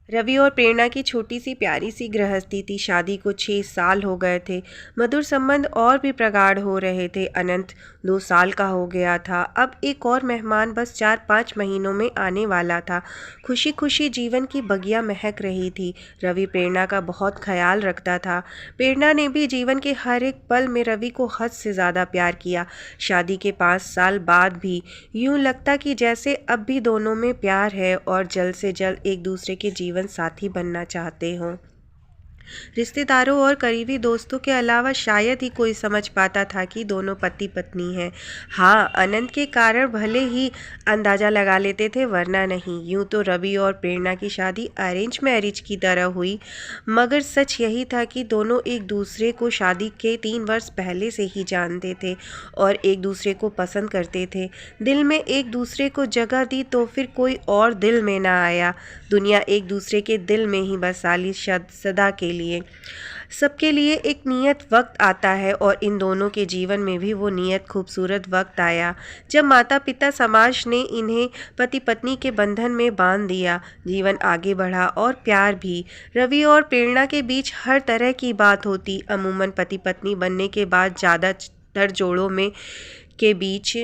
रवि और प्रेरणा की छोटी सी प्यारी सी गृहस्थी थी। शादी को 6 साल हो गए थे। मधुर संबंध और भी प्रगाढ़ हो रहे थे। अनंत 2 साल का हो गया था। अब एक और मेहमान बस 4-5 महीनों में आने वाला था। खुशी खुशी जीवन की बगिया महक रही थी। रवि प्रेरणा का बहुत ख्याल रखता था। प्रेरणा ने भी जीवन के हर एक पल में रवि को हद से ज़्यादा प्यार किया। शादी के 5 साल बाद भी यूं लगता कि जैसे अब भी दोनों में प्यार है और जल्द से जल्द एक दूसरे के जीवन साथी बनना चाहते हों। रिश्तेदारों और करीबी दोस्तों के अलावा शायद ही कोई समझ पाता था कि दोनों पति पत्नी हैं। हाँ, अनंत के कारण भले ही अंदाज़ा लगा लेते थे, वरना नहीं। यूं तो रवि और प्रेरणा की शादी अरेंज मैरिज की तरह हुई, मगर सच यही था कि दोनों एक दूसरे को शादी के 3 वर्ष पहले से ही जानते थे और एक दूसरे को पसंद करते थे। दिल में एक दूसरे को जगह दी तो फिर कोई और दिल में ना आया। दुनिया एक दूसरे के दिल में ही बसा ली सदा के लिए। सबके लिए एक नियत वक्त आता है और इन दोनों के जीवन में भी वो नियत खूबसूरत वक्त आया जब माता पिता समाज ने इन्हें पति पत्नी के बंधन में बांध दिया। जीवन आगे बढ़ा और प्यार भी। रवि और प्रेरणा के बीच हर तरह की बात होती। अमूमन पति पत्नी बनने के बाद ज़्यादातर जोड़ों में के बीच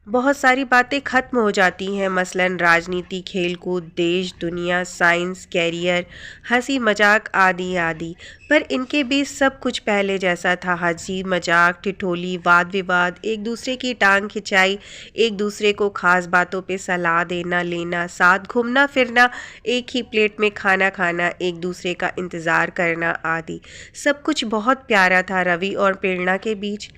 बहुत सारी बातें खत्म हो जाती हैं, मसलन राजनीति, खेलकूद, देश दुनिया, साइंस, कैरियर, हंसी मजाक आदि आदि। पर इनके बीच सब कुछ पहले जैसा था। हंसी मजाक, ठिठोली, वाद विवाद, एक दूसरे की टांग खिंचाई, एक दूसरे को खास बातों पे सलाह देना लेना, साथ घूमना फिरना, एक ही प्लेट में खाना खाना, एक दूसरे का इंतज़ार करना आदि। सब कुछ बहुत प्यारा था रवि और प्रेरणा के बीच।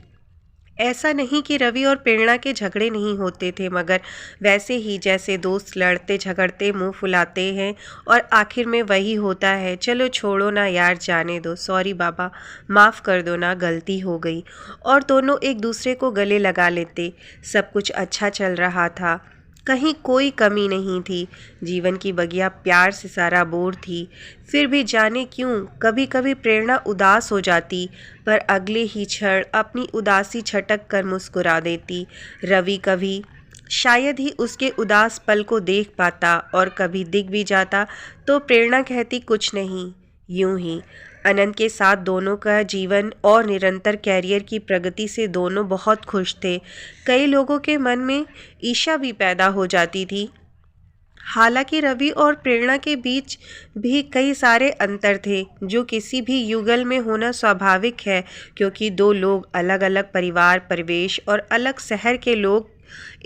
ऐसा नहीं कि रवि और प्रेरणा के झगड़े नहीं होते थे, मगर वैसे ही जैसे दोस्त लड़ते झगड़ते मुंह फुलाते हैं और आखिर में वही होता है, चलो छोड़ो ना यार, जाने दो, सॉरी बाबा, माफ़ कर दो ना, गलती हो गई। और दोनों एक दूसरे को गले लगा लेते। सब कुछ अच्छा चल रहा था, कहीं कोई कमी नहीं थी। जीवन की बगिया प्यार से सराबोर थी। फिर भी जाने क्यों कभी कभी प्रेरणा उदास हो जाती, पर अगले ही क्षण अपनी उदासी छटक कर मुस्कुरा देती। रवि कभी शायद ही उसके उदास पल को देख पाता और कभी दिख भी जाता तो प्रेरणा कहती कुछ नहीं, यूं ही। अनंत के साथ दोनों का जीवन और निरंतर कैरियर की प्रगति से दोनों बहुत खुश थे। कई लोगों के मन में ईर्ष्या भी पैदा हो जाती थी। हालांकि रवि और प्रेरणा के बीच भी कई सारे अंतर थे, जो किसी भी युगल में होना स्वाभाविक है, क्योंकि दो लोग अलग अलग परिवार, परिवेश और अलग शहर के लोग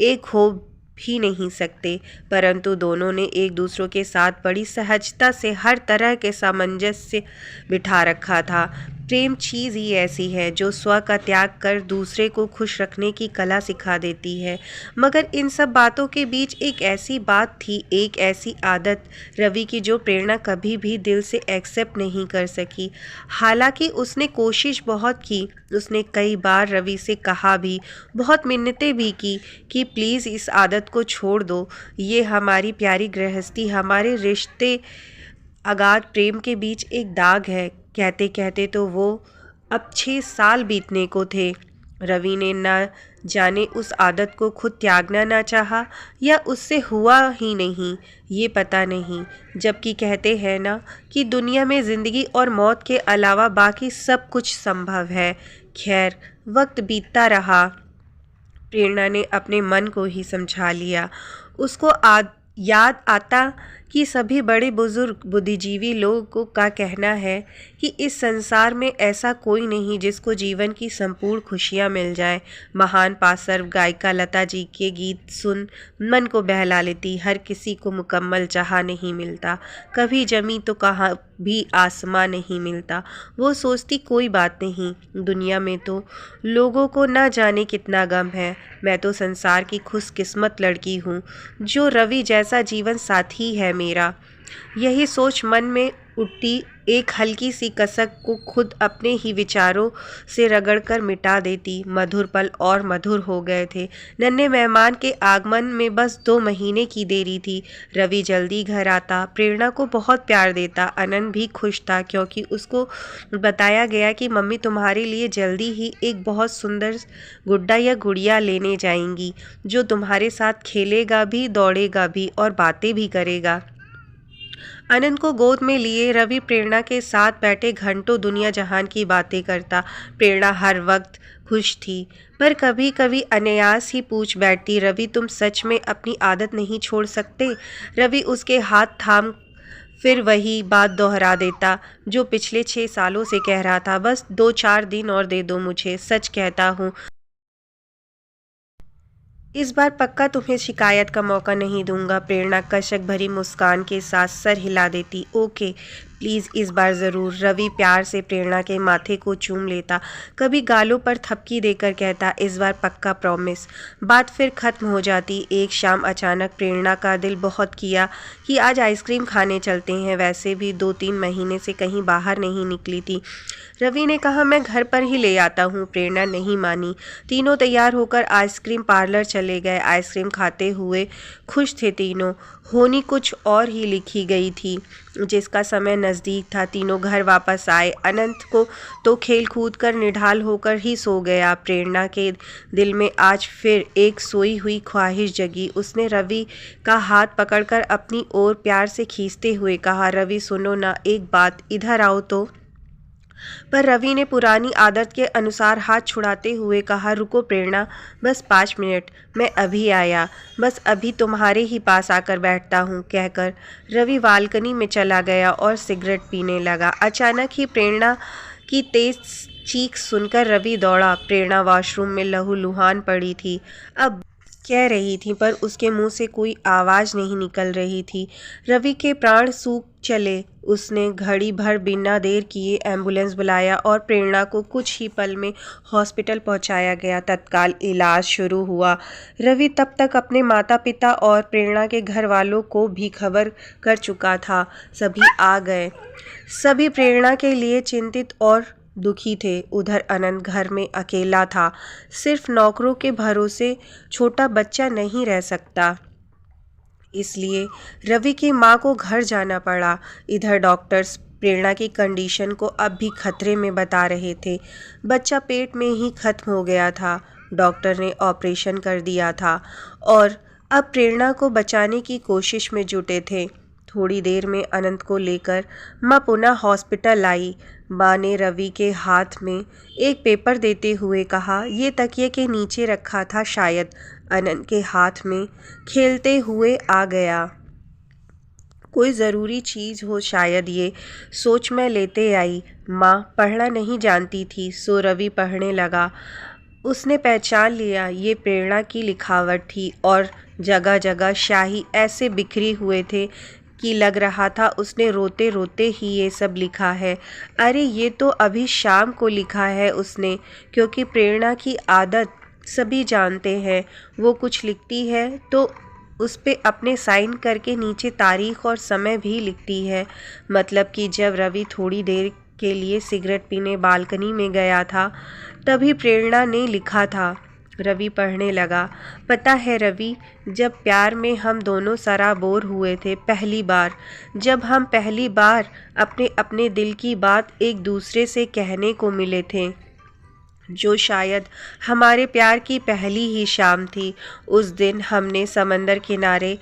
एक हो भी नहीं सकते। परंतु दोनों ने एक दूसरों के साथ बड़ी सहजता से हर तरह के सामंजस्य बिठा रखा था। प्रेम चीज़ ही ऐसी है जो स्व का त्याग कर दूसरे को खुश रखने की कला सिखा देती है। मगर इन सब बातों के बीच एक ऐसी बात थी, एक ऐसी आदत रवि की, जो प्रेरणा कभी भी दिल से एक्सेप्ट नहीं कर सकी। हालांकि उसने कोशिश बहुत की। उसने कई बार रवि से कहा भी, बहुत मिन्नतें भी की कि प्लीज़ इस आदत को छोड़ दो, ये हमारी प्यारी गृहस्थी, हमारे रिश्ते, अगाध प्रेम के बीच एक दाग है। कहते कहते तो वो अब 6 साल बीतने को थे। रवि ने न जाने उस आदत को खुद त्यागना ना चाहा या उससे हुआ ही नहीं, ये पता नहीं। जबकि कहते हैं ना कि दुनिया में ज़िंदगी और मौत के अलावा बाकी सब कुछ संभव है। खैर, वक्त बीतता रहा। प्रेरणा ने अपने मन को ही समझा लिया। उसको याद आता कि सभी बड़े बुजुर्ग बुद्धिजीवी लोगों का कहना है कि इस संसार में ऐसा कोई नहीं जिसको जीवन की संपूर्ण खुशियाँ मिल जाए। महान पार्श्व गायिका लता जी के गीत सुन मन को बहला लेती। हर किसी को मुकम्मल जहाँ नहीं मिलता, कभी जमी तो कहाँ भी आसमां नहीं मिलता। वो सोचती कोई बात नहीं, दुनिया में तो लोगों को ना जाने कितना गम है। मैं तो संसार की खुशकिस्मत लड़की हूँ जो रवि जैसा जीवन साथी है मेरा। यही सोच मन में उठती एक हल्की सी कसक को खुद अपने ही विचारों से रगड़कर मिटा देती। मधुर पल और मधुर हो गए थे। नन्हे मेहमान के आगमन में बस 2 महीने की देरी थी। रवि जल्दी घर आता, प्रेरणा को बहुत प्यार देता। अनंत भी खुश था, क्योंकि उसको बताया गया कि मम्मी तुम्हारे लिए जल्दी ही एक बहुत सुंदर गुड्डा या गुड़िया लेने जाएंगी, जो तुम्हारे साथ खेलेगा भी, दौड़ेगा भी और बातें भी करेगा। अनंत को गोद में लिए रवि प्रेरणा के साथ बैठे घंटों दुनिया जहान की बातें करता। प्रेरणा हर वक्त खुश थी, पर कभी कभी अनायास ही पूछ बैठती, रवि तुम सच में अपनी आदत नहीं छोड़ सकते? रवि उसके हाथ थाम फिर वही बात दोहरा देता जो पिछले 6 सालों से कह रहा था, बस 2-4 दिन और दे दो मुझे, सच कहता हूँ इस बार पक्का तुम्हें शिकायत का मौका नहीं दूंगा। प्रेरणा कशक भरी मुस्कान के साथ सर हिला देती। ओके प्लीज़ इस बार ज़रूर। रवि प्यार से प्रेरणा के माथे को चूम लेता, कभी गालों पर थपकी देकर कहता, इस बार पक्का प्रॉमिस। बात फिर ख़त्म हो जाती। एक शाम अचानक प्रेरणा का दिल बहुत किया कि आज आइसक्रीम खाने चलते हैं। वैसे भी 2-3 महीने से कहीं बाहर नहीं निकली थी। रवि ने कहा मैं घर पर ही ले आता हूँ। प्रेरणा नहीं मानी। तीनों तैयार होकर आइसक्रीम पार्लर चले गए। आइसक्रीम खाते हुए खुश थे तीनों। होनी कुछ और ही लिखी गई थी। जिसका समय नज़दीक था। तीनों घर वापस आए। अनंत को तो खेल कूद कर निढाल होकर ही सो गया। प्रेरणा के दिल में आज फिर एक सोई हुई ख्वाहिश जगी। उसने रवि का हाथ पकड़कर अपनी ओर प्यार से खींचते हुए कहा, रवि सुनो ना एक बात, इधर आओ तो। पर रवि ने पुरानी आदत के अनुसार हाथ छुड़ाते हुए कहा, रुको प्रेरणा, बस 5 मिनट, मैं अभी आया, बस अभी तुम्हारे ही पास आकर बैठता हूँ, कहकर रवि बालकनी में चला गया और सिगरेट पीने लगा। अचानक ही प्रेरणा की तेज चीख सुनकर रवि दौड़ा। प्रेरणा वॉशरूम में लहूलुहान पड़ी थी। अब कह रही थी पर उसके मुंह से कोई आवाज़ नहीं निकल रही थी। रवि के प्राण सूख चले। उसने घड़ी भर बिना देर किए एम्बुलेंस बुलाया और प्रेरणा को कुछ ही पल में हॉस्पिटल पहुंचाया गया। तत्काल इलाज शुरू हुआ। रवि तब तक अपने माता पिता और प्रेरणा के घर वालों को भी खबर कर चुका था। सभी आ गए। सभी प्रेरणा के लिए चिंतित और दुखी थे। उधर अनंत घर में अकेला था। सिर्फ नौकरों के भरोसे छोटा बच्चा नहीं रह सकता, इसलिए रवि की माँ को घर जाना पड़ा। इधर डॉक्टर्स प्रेरणा की कंडीशन को अब भी खतरे में बता रहे थे। बच्चा पेट में ही खत्म हो गया था। डॉक्टर ने ऑपरेशन कर दिया था और अब प्रेरणा को बचाने की कोशिश में जुटे थे। थोड़ी देर में अनंत को लेकर माँ पुनः हॉस्पिटल आई। माँ ने रवि के हाथ में एक पेपर देते हुए कहा, ये तकिए के नीचे रखा था शायद। अनंत के हाथ में खेलते हुए आ गया। कोई ज़रूरी चीज़ हो शायद, ये सोच मैं लेते आई। माँ पढ़ना नहीं जानती थी, सो रवि पढ़ने लगा। उसने पहचान लिया, ये प्रेरणा की लिखावट थी और जगह जगह शाही ऐसे बिखरे हुए थे कि लग रहा था उसने रोते रोते ही ये सब लिखा है। अरे ये तो अभी शाम को लिखा है उसने, क्योंकि प्रेरणा की आदत सभी जानते हैं। वो कुछ लिखती है तो उस पे अपने साइन करके नीचे तारीख और समय भी लिखती है। मतलब कि जब रवि थोड़ी देर के लिए सिगरेट पीने बालकनी में गया था तभी प्रेरणा ने लिखा था। रवि पढ़ने लगा। पता है रवि, जब प्यार में हम दोनों सराबोर हुए थे पहली बार, जब हम पहली बार अपने अपने दिल की बात एक दूसरे से कहने को मिले थे, जो शायद हमारे प्यार की पहली ही शाम थी, उस दिन हमने समंदर किनारे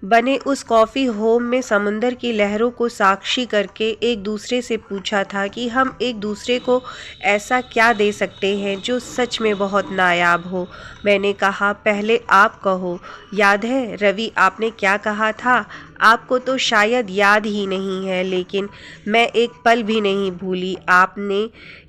बने उस कॉफ़ी होम में समुंदर की लहरों को साक्षी करके एक दूसरे से पूछा था कि हम एक दूसरे को ऐसा क्या दे सकते हैं जो सच में बहुत नायाब हो। मैंने कहा पहले आप कहो। याद है रवि आपने क्या कहा था? आपको तो शायद याद ही नहीं है, लेकिन मैं एक पल भी नहीं भूली। आपने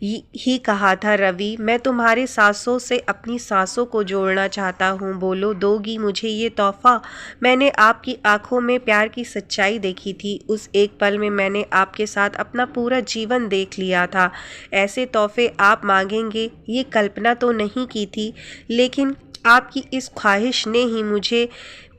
ही कहा था, रवि मैं तुम्हारे सांसों से अपनी सांसों को जोड़ना चाहता हूँ, बोलो दोगी मुझे ये तोहफ़ा? मैंने आपकी आंखों में प्यार की सच्चाई देखी थी। उस एक पल में मैंने आपके साथ अपना पूरा जीवन देख लिया था। ऐसे तोहफे आप मांगेंगे ये कल्पना तो नहीं की थी, लेकिन आपकी इस ख्वाहिश ने ही मुझे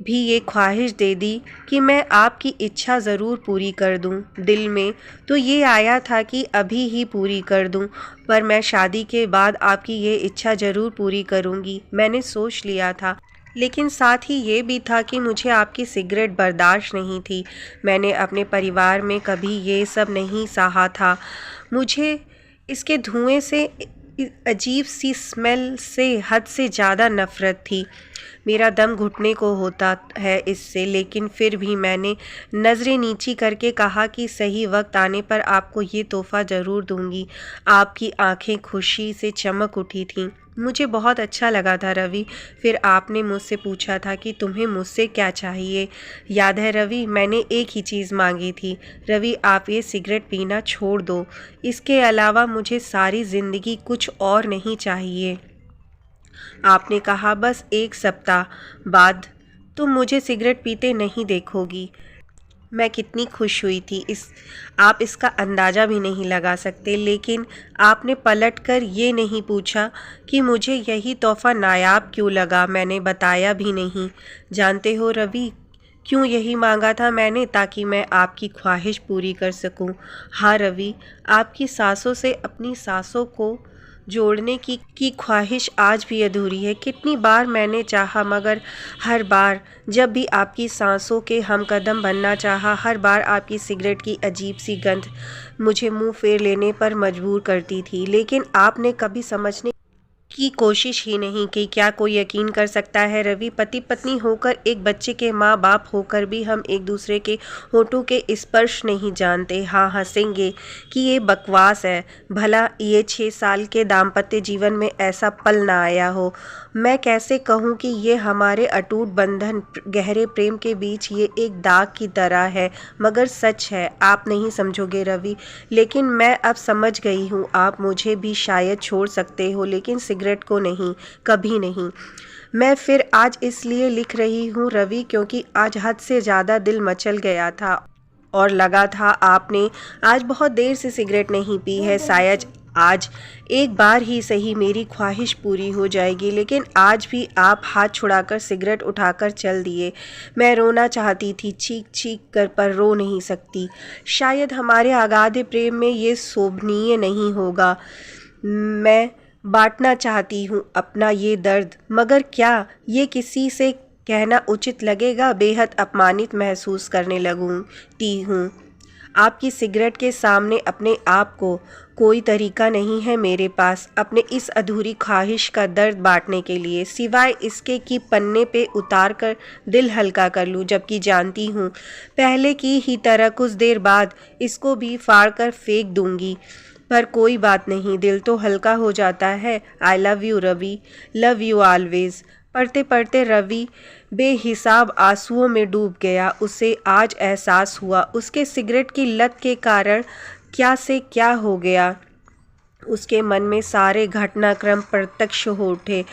भी ये ख्वाहिश दे दी कि मैं आपकी इच्छा ज़रूर पूरी कर दूं। दिल में तो ये आया था कि अभी ही पूरी कर दूं, पर मैं शादी के बाद आपकी ये इच्छा ज़रूर पूरी करूंगी, मैंने सोच लिया था। लेकिन साथ ही ये भी था कि मुझे आपकी सिगरेट बर्दाश्त नहीं थी। मैंने अपने परिवार में कभी ये सब नहीं सहा था। मुझे इसके धुएं से अजीब सी स्मेल से हद से ज़्यादा नफ़रत थी। मेरा दम घुटने को होता है इससे, लेकिन फिर भी मैंने नज़रें नीची करके कहा कि सही वक्त आने पर आपको ये तोहफ़ा ज़रूर दूंगी। आपकी आंखें खुशी से चमक उठी थीं। मुझे बहुत अच्छा लगा था रवि। फिर आपने मुझसे पूछा था कि तुम्हें मुझसे क्या चाहिए। याद है रवि, मैंने एक ही चीज़ मांगी थी। रवि, आप ये सिगरेट पीना छोड़ दो। इसके अलावा मुझे सारी ज़िंदगी कुछ और नहीं चाहिए। आपने कहा बस 1 सप्ताह बाद तुम मुझे सिगरेट पीते नहीं देखोगी। मैं कितनी खुश हुई थी आप इसका अंदाज़ा भी नहीं लगा सकते। लेकिन आपने पलटकर ये नहीं पूछा कि मुझे यही तोहफ़ा नायाब क्यों लगा। मैंने बताया भी नहीं। जानते हो रवि, क्यों यही मांगा था मैंने? ताकि मैं आपकी ख्वाहिश पूरी कर सकूं। हाँ रवि, आपकी सांसों से अपनी सांसों को जोड़ने की ख्वाहिश आज भी अधूरी है। कितनी बार मैंने चाहा, मगर हर बार जब भी आपकी सांसों के हमकदम बनना चाहा, हर बार आपकी सिगरेट की अजीब सी गंध मुझे मुंह फेर लेने पर मजबूर करती थी। लेकिन आपने कभी समझने की कोशिश ही नहीं की। क्या कोई यकीन कर सकता है रवि, पति पत्नी होकर, एक बच्चे के माँ बाप होकर भी हम एक दूसरे के होठों के स्पर्श नहीं जानते। हाँ, हंसेंगे कि ये बकवास है। भला ये 6 साल के दाम्पत्य जीवन में ऐसा पल ना आया हो। मैं कैसे कहूँ कि ये हमारे अटूट बंधन, गहरे प्रेम के बीच ये एक दाग की तरह है, मगर सच है। आप नहीं समझोगे रवि, लेकिन मैं अब समझ गई हूँ। आप मुझे भी शायद छोड़ सकते हो, लेकिन सिगरेट को नहीं, कभी नहीं। मैं फिर आज इसलिए लिख रही हूँ रवि, क्योंकि आज हद से ज़्यादा दिल मचल गया था और लगा था आपने आज बहुत देर से सिगरेट नहीं पी है। शायद आज एक बार ही सही मेरी ख्वाहिश पूरी हो जाएगी। लेकिन आज भी आप हाथ छुड़ाकर सिगरेट उठाकर चल दिए। मैं रोना चाहती थी, चीख चीख कर, पर रो नहीं सकती। शायद हमारे अगाध प्रेम में ये शोभनीय नहीं होगा। मैं बांटना चाहती हूँ अपना ये दर्द, मगर क्या ये किसी से कहना उचित लगेगा? बेहद अपमानित महसूस करने लगती हूँ आपकी सिगरेट के सामने अपने आप को। कोई तरीका नहीं है मेरे पास अपने इस अधूरी ख्वाहिश का दर्द बांटने के लिए, सिवाय इसके कि पन्ने पे उतार कर दिल हल्का कर लूँ। जबकि जानती हूँ पहले की ही तरह कुछ देर बाद इसको भी फाड़ कर फेंक दूंगी। पर कोई बात नहीं, दिल तो हल्का हो जाता है। I love you Ravi, love you always. पढ़ते पढ़ते रवि बेहिसाब आंसुओं में डूब गया। उसे आज एहसास हुआ उसके सिगरेट की लत के कारण क्या से क्या हो गया। उसके मन में सारे घटनाक्रम प्रत्यक्ष हो उठे।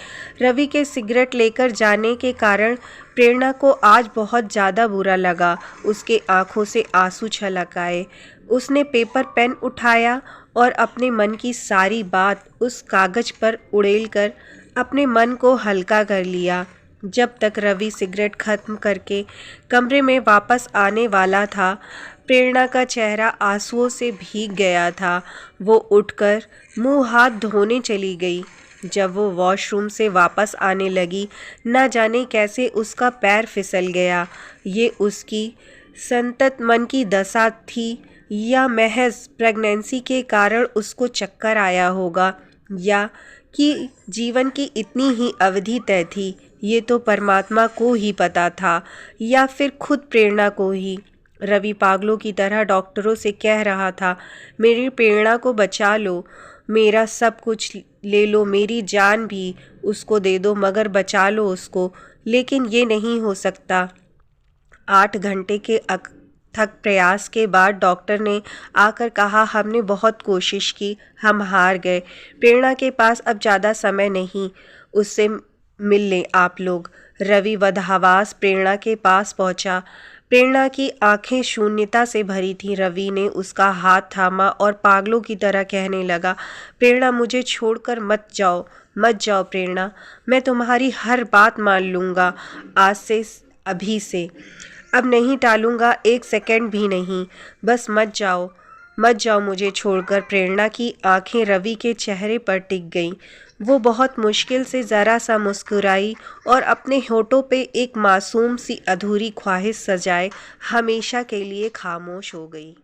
रवि के सिगरेट लेकर जाने के कारण प्रेरणा को आज बहुत ज़्यादा बुरा लगा। उसके आंखों से आंसू छलक आए। उसने पेपर पेन उठाया और अपने मन की सारी बात उस कागज़ पर उड़ेल कर अपने मन को हल्का कर लिया। जब तक रवि सिगरेट खत्म करके कमरे में वापस आने वाला था, प्रेरणा का चेहरा आंसुओं से भीग गया था। वो उठकर मुंह हाथ धोने चली गई। जब वो वॉशरूम से वापस आने लगी, न जाने कैसे उसका पैर फिसल गया। ये उसकी संतत मन की दशा थी, या महज प्रेगनेंसी के कारण उसको चक्कर आया होगा, या कि जीवन की इतनी ही अवधि तय थी। ये तो परमात्मा को ही पता था, या फिर खुद प्रेरणा को ही। रवि पागलों की तरह डॉक्टरों से कह रहा था, मेरी प्रेरणा को बचा लो, मेरा सब कुछ ले लो, मेरी जान भी उसको दे दो, मगर बचा लो उसको। लेकिन ये नहीं हो सकता। 8 घंटे के अथक प्रयास के बाद डॉक्टर ने आकर कहा, हमने बहुत कोशिश की, हम हार गए। प्रेरणा के पास अब ज़्यादा समय नहीं, उससे मिल लें आप लोग। रवि वधावास प्रेरणा के पास पहुंचा। प्रेरणा की आंखें शून्यता से भरी थीं। रवि ने उसका हाथ थामा और पागलों की तरह कहने लगा, प्रेरणा मुझे छोड़कर मत जाओ, मत जाओ प्रेरणा, मैं तुम्हारी हर बात मान लूँगा आज से, अभी से। अब नहीं टालूँगा, 1 सेकंड भी नहीं। बस मत जाओ, मत जाओ मुझे छोड़कर। प्रेरणा की आंखें रवि के चेहरे पर टिक गईं। वो बहुत मुश्किल से ज़रा सा मुस्कुराई और अपने होठों पे एक मासूम सी अधूरी ख्वाहिश सजाए हमेशा के लिए खामोश हो गई।